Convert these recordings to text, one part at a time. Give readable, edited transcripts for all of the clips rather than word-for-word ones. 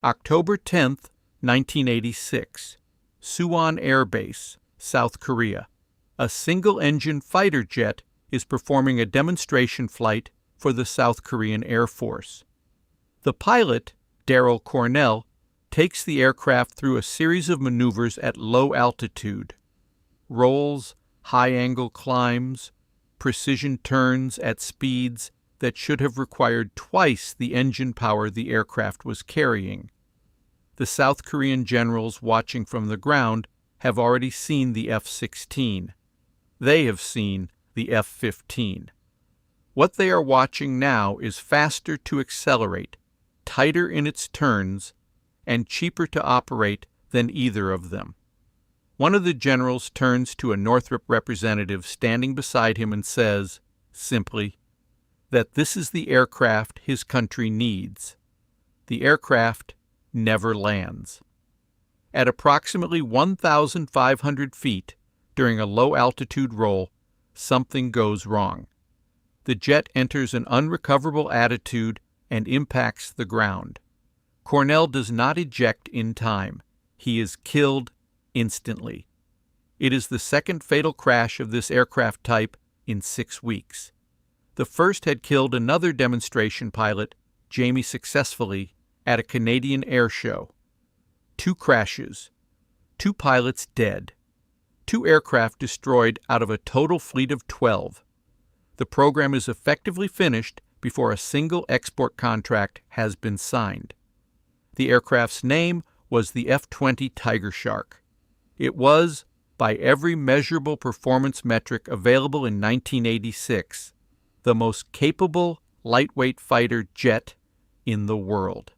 October 10, 1986, Suwon Air Base, South Korea. A single-engine fighter jet is performing a demonstration flight for the South Korean Air Force. The pilot, Daryl Cornell, takes the aircraft through a series of maneuvers at low altitude. Rolls, high-angle climbs, precision turns at speeds that should have required twice the engine power the aircraft was carrying. The South Korean generals watching from the ground have already seen the F-16. They have seen the F-15. What they are watching now is faster to accelerate, tighter in its turns, and cheaper to operate than either of them. One of the generals turns to a Northrop representative standing beside him and says, simply, that this is the aircraft his country needs. The aircraft never lands. At approximately 1,500 feet, during a low-altitude roll, something goes wrong. The jet enters an unrecoverable attitude and impacts the ground. Cornell does not eject in time. He is killed instantly. It is the second fatal crash of this aircraft type in 6 weeks. The first had killed another demonstration pilot, Jamie successfully, at a Canadian air show. 2 crashes, 2 pilots dead, 2 aircraft destroyed out of a total fleet of 12. The program is effectively finished before a single export contract has been signed. The aircraft's name was the F-20 Tigershark. It was, by every measurable performance metric available in 1986, the most capable lightweight fighter jet in the world.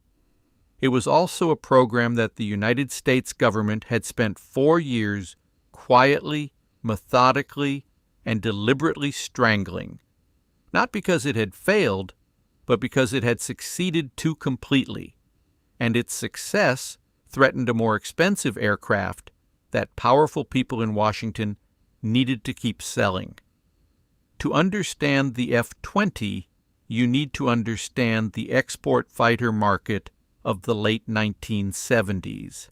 It was also a program that the United States government had spent 4 years quietly, methodically, and deliberately strangling, not because it had failed, but because it had succeeded too completely, and its success threatened a more expensive aircraft that powerful people in Washington needed to keep selling. To understand the F-20, you need to understand the export fighter market of the late 1970s.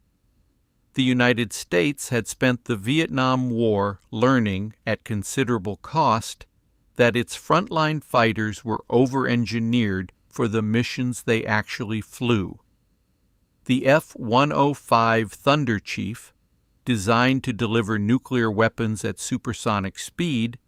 The United States had spent the Vietnam War learning, at considerable cost, that its frontline fighters were over-engineered for the missions they actually flew. The F-105 Thunder Chief, designed to deliver nuclear weapons at supersonic speed,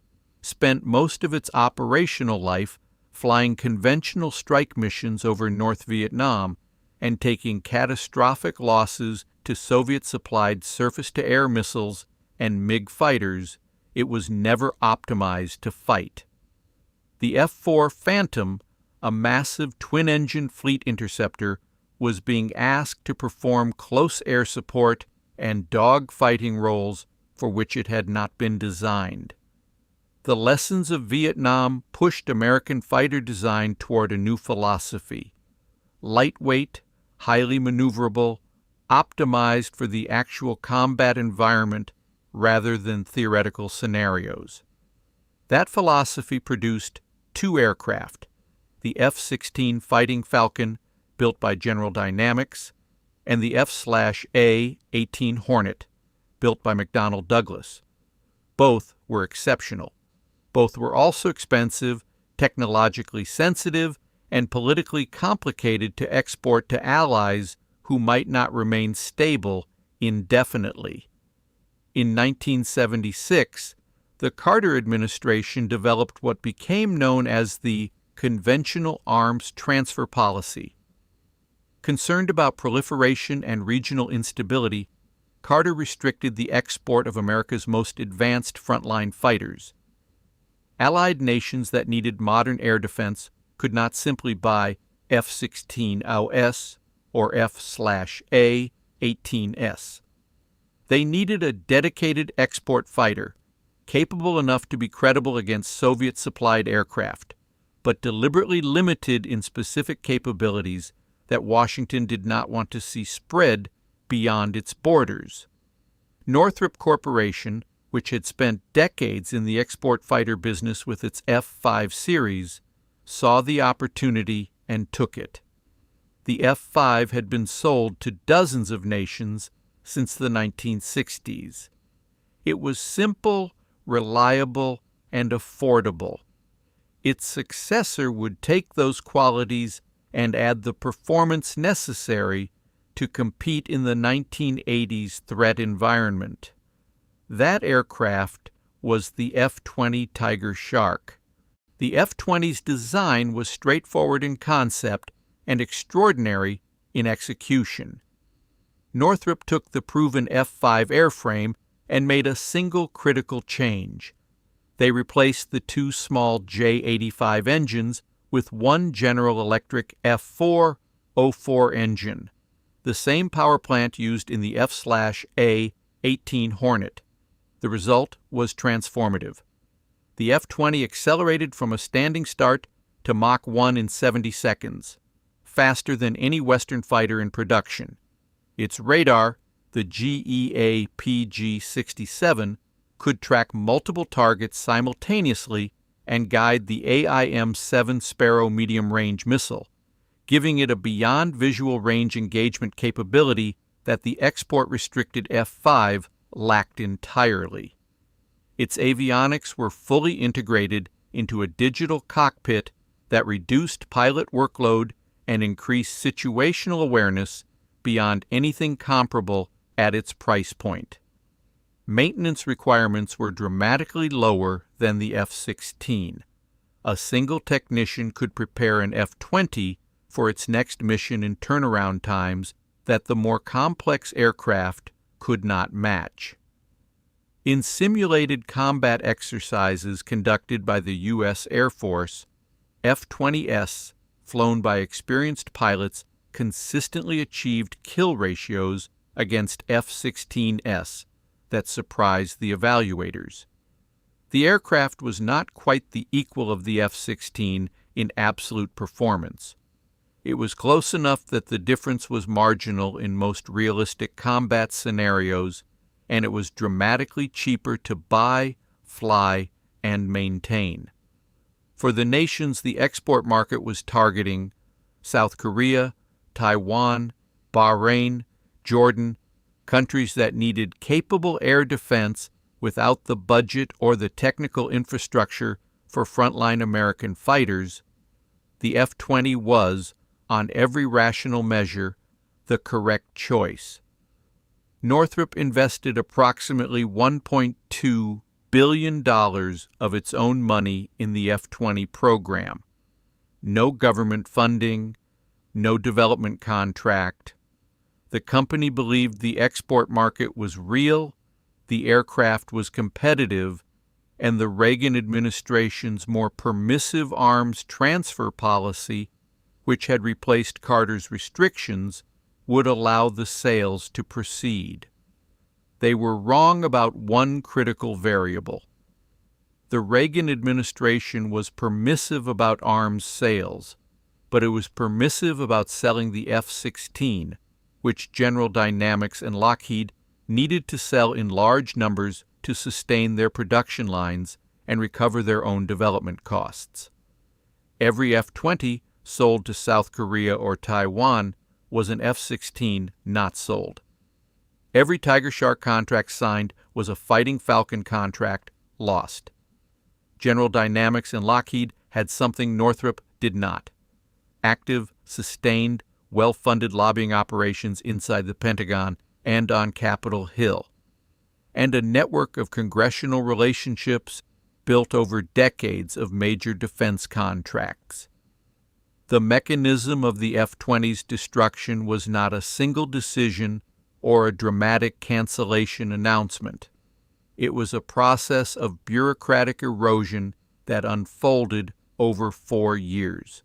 spent most of its operational life flying conventional strike missions over North Vietnam and taking catastrophic losses to Soviet-supplied surface-to-air missiles and MiG fighters it was never optimized to fight. The F-4 Phantom, a massive twin-engine fleet interceptor, was being asked to perform close air support and dog-fighting roles for which it had not been designed. The lessons of Vietnam pushed American fighter design toward a new philosophy: lightweight, highly maneuverable, optimized for the actual combat environment rather than theoretical scenarios. That philosophy produced 2 aircraft, the F-16 Fighting Falcon, built by General Dynamics, and the F/A-18 Hornet, built by McDonnell Douglas. Both were exceptional. Both were also expensive, technologically sensitive, and politically complicated to export to allies who might not remain stable indefinitely. In 1976, the Carter administration developed what became known as the Conventional Arms Transfer Policy. Concerned about proliferation and regional instability, Carter restricted the export of America's most advanced frontline fighters. Allied nations that needed modern air defense could not simply buy F-16OS or F/A-18S. They needed a dedicated export fighter, capable enough to be credible against Soviet-supplied aircraft, but deliberately limited in specific capabilities that Washington did not want to see spread beyond its borders. Northrop Corporation, which had spent decades in the export fighter business with its F-5 series, saw the opportunity and took it. The F-5 had been sold to dozens of nations since the 1960s. It was simple, reliable, and affordable. Its successor would take those qualities and add the performance necessary to compete in the 1980s threat environment. That aircraft was the F-20 Tigershark. The F-20's design was straightforward in concept and extraordinary in execution. Northrop took the proven F-5 airframe and made a single critical change. They replaced the two small J-85 engines with one General Electric F-404 engine, the same power plant used in the F/A-18 Hornet. The result was transformative. The F-20 accelerated from a standing start to Mach 1 in 70 seconds, faster than any Western fighter in production. Its radar, the GEA-PG-67, could track multiple targets simultaneously and guide the AIM-7 Sparrow medium-range missile, giving it a beyond visual range engagement capability that the export-restricted F-5 lacked entirely. Its avionics were fully integrated into a digital cockpit that reduced pilot workload and increased situational awareness beyond anything comparable at its price point. Maintenance requirements were dramatically lower than the F-16. A single technician could prepare an F-20 for its next mission in turnaround times that the more complex aircraft could not match. In simulated combat exercises conducted by the U.S. Air Force, F-20s, flown by experienced pilots, consistently achieved kill ratios against F-16s that surprised the evaluators. The aircraft was not quite the equal of the F-16 in absolute performance. It was close enough that the difference was marginal in most realistic combat scenarios, and it was dramatically cheaper to buy, fly, and maintain. For the nations the export market was targeting, South Korea, Taiwan, Bahrain, Jordan, countries that needed capable air defense without the budget or the technical infrastructure for frontline American fighters, the F-20 was, on every rational measure, the correct choice. Northrop invested approximately $1.2 billion of its own money in the F-20 program. No government funding, no development contract. The company believed the export market was real, the aircraft was competitive, and the Reagan administration's more permissive arms transfer policy, which had replaced Carter's restrictions, would allow the sales to proceed. They were wrong about one critical variable. The Reagan administration was permissive about arms sales, but it was permissive about selling the F-16, which General Dynamics and Lockheed needed to sell in large numbers to sustain their production lines and recover their own development costs. Every F-20 sold to South Korea or Taiwan was an F-16 not sold. Every Tigershark contract signed was a Fighting Falcon contract lost. General Dynamics and Lockheed had something Northrop did not: active, sustained, well-funded lobbying operations inside the Pentagon and on Capitol Hill, and a network of congressional relationships built over decades of major defense contracts. The mechanism of the F-20's destruction was not a single decision or a dramatic cancellation announcement. It was a process of bureaucratic erosion that unfolded over 4 years.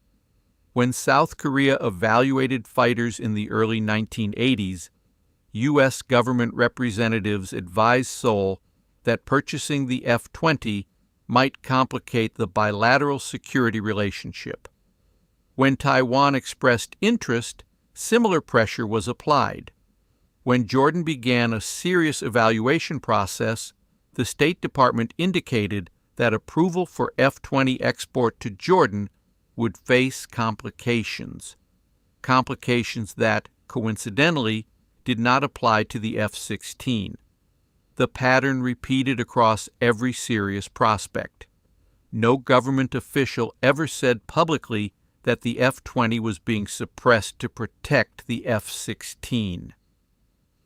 When South Korea evaluated fighters in the early 1980s, U.S. government representatives advised Seoul that purchasing the F-20 might complicate the bilateral security relationship. When Taiwan expressed interest, similar pressure was applied. When Jordan began a serious evaluation process, the State Department indicated that approval for F-20 export to Jordan would face complications. complications that, coincidentally, did not apply to the F-16. The pattern repeated across every serious prospect. No government official ever said publicly that the F-20 was being suppressed to protect the F-16.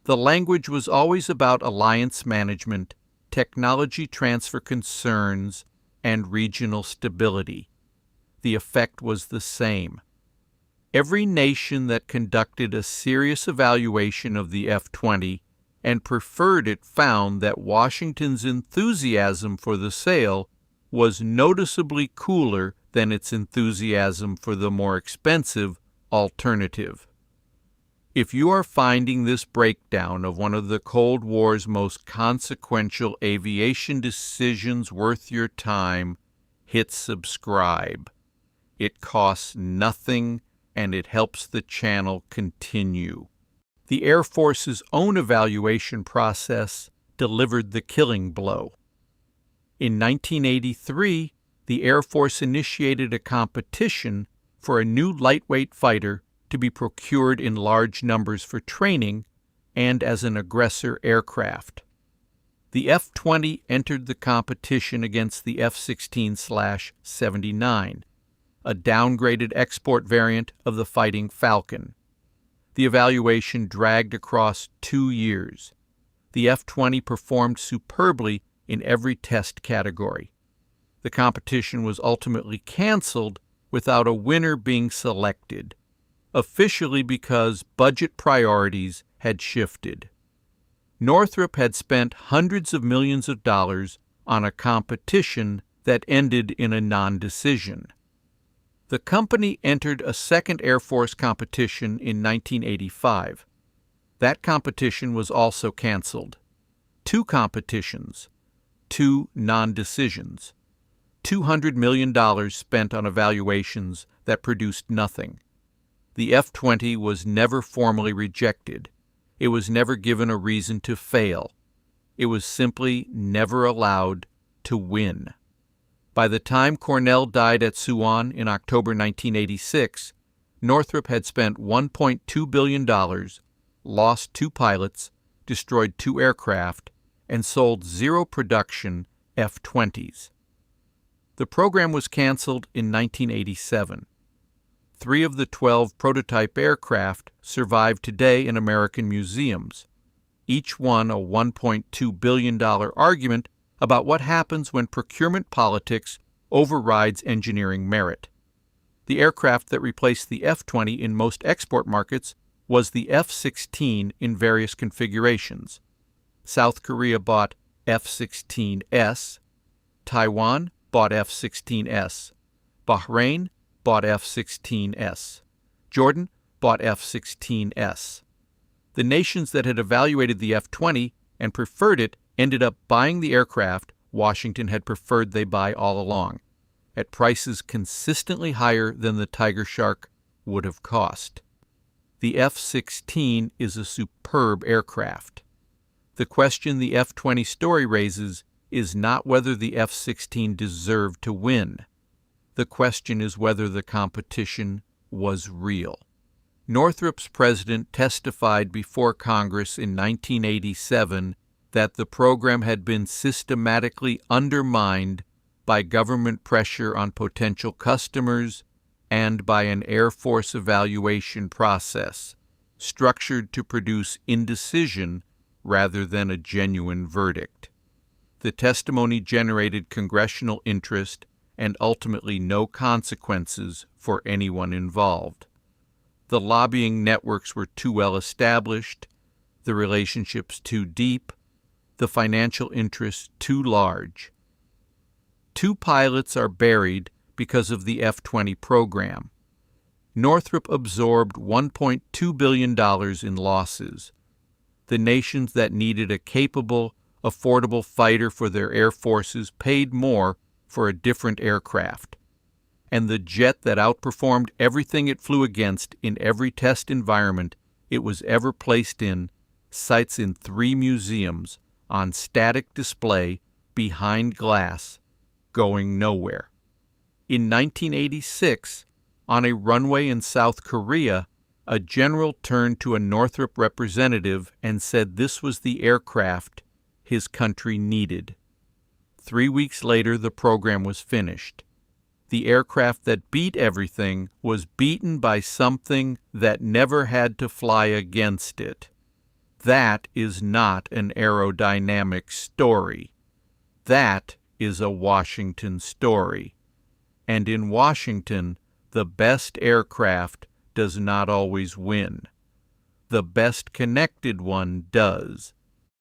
The language was always about alliance management, technology transfer concerns, and regional stability. The effect was the same. Every nation that conducted a serious evaluation of the F-20 and preferred it found that Washington's enthusiasm for the sale was noticeably cooler than its enthusiasm for the more expensive alternative. If you are finding this breakdown of one of the Cold War's most consequential aviation decisions worth your time, hit subscribe. It costs nothing, and it helps the channel continue. The Air Force's own evaluation process delivered the killing blow. In 1983, the Air Force initiated a competition for a new lightweight fighter to be procured in large numbers for training and as an aggressor aircraft. The F-20 entered the competition against the F-16/79, a downgraded export variant of the Fighting Falcon. The evaluation dragged across 2 years. The F-20 performed superbly in every test category. The competition was ultimately canceled without a winner being selected, officially because budget priorities had shifted. Northrop had spent hundreds of millions of dollars on a competition that ended in a non-decision. The company entered a second Air Force competition in 1985. That competition was also canceled. 2 competitions, 2 non-decisions, $200 million spent on evaluations that produced nothing. The F-20 was never formally rejected. It was never given a reason to fail. It was simply never allowed to win. By the time Cornell died at Suwon in October 1986, Northrop had spent $1.2 billion, lost 2 pilots, destroyed 2 aircraft, and sold 0 production F-20s. The program was canceled in 1987. 3 of the 12 prototype aircraft survive today in American museums, each one a $1.2 billion argument about what happens when procurement politics overrides engineering merit. The aircraft that replaced the F-20 in most export markets was the F-16 in various configurations. South Korea bought F-16S, Taiwan bought F-16S, Bahrain bought F-16S. Jordan bought F-16S. The nations that had evaluated the F-20 and preferred it ended up buying the aircraft Washington had preferred they buy all along, at prices consistently higher than the Tigershark would have cost. The F-16 is a superb aircraft. The question the F-20 story raises is not whether the F-16 deserved to win. The question is whether the competition was real. Northrop's president testified before Congress in 1987 that the program had been systematically undermined by government pressure on potential customers and by an Air Force evaluation process structured to produce indecision rather than a genuine verdict. The testimony generated congressional interest and ultimately no consequences for anyone involved. The lobbying networks were too well established, the relationships too deep, the financial interests too large. 2 pilots are buried because of the F-20 program. Northrop absorbed $1.2 billion in losses. The nations that needed a capable, affordable fighter for their air forces paid more for a different aircraft. And the jet that outperformed everything it flew against in every test environment it was ever placed in sites in 3 museums on static display behind glass, going nowhere. In 1986, on a runway in South Korea, A general turned to a Northrop representative and said this was the aircraft his country needed. 3 weeks later, the program was finished. The aircraft that beat everything was beaten by something that never had to fly against it. That is not an aerodynamic story. That is a Washington story. And in Washington, the best aircraft does not always win. The best connected one does.